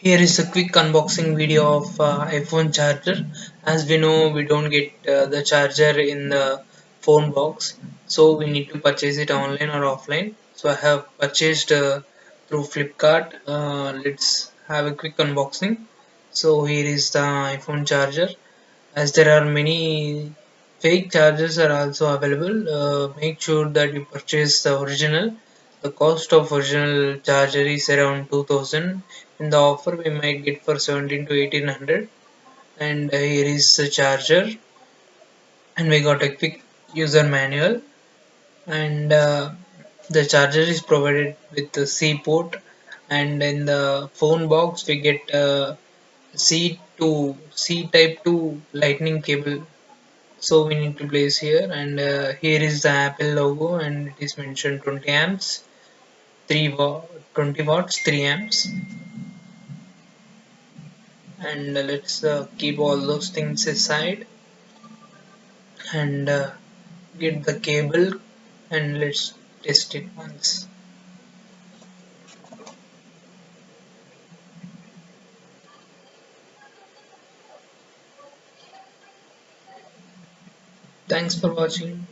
Here is a quick unboxing video of iPhone charger. As we know, we don't get the charger in the phone box, so we need to purchase it online or offline. So I have purchased through Flipkart. Let's have a quick unboxing. So here is the iPhone charger. As there are many fake chargers are also available, make sure that you purchase the original. The cost of original charger is around 2000. In the offer we might get for 17 to 1800. And here is the charger, and we got a quick user manual. And the charger is provided with the C port, and in the phone box we get C type 2 lightning cable. So we need to place here, and here is the Apple logo, and it is mentioned 20 amps, 20 watts, 3 amps. And let's keep all those things aside, and get the cable, and let's test it once. Thanks for watching.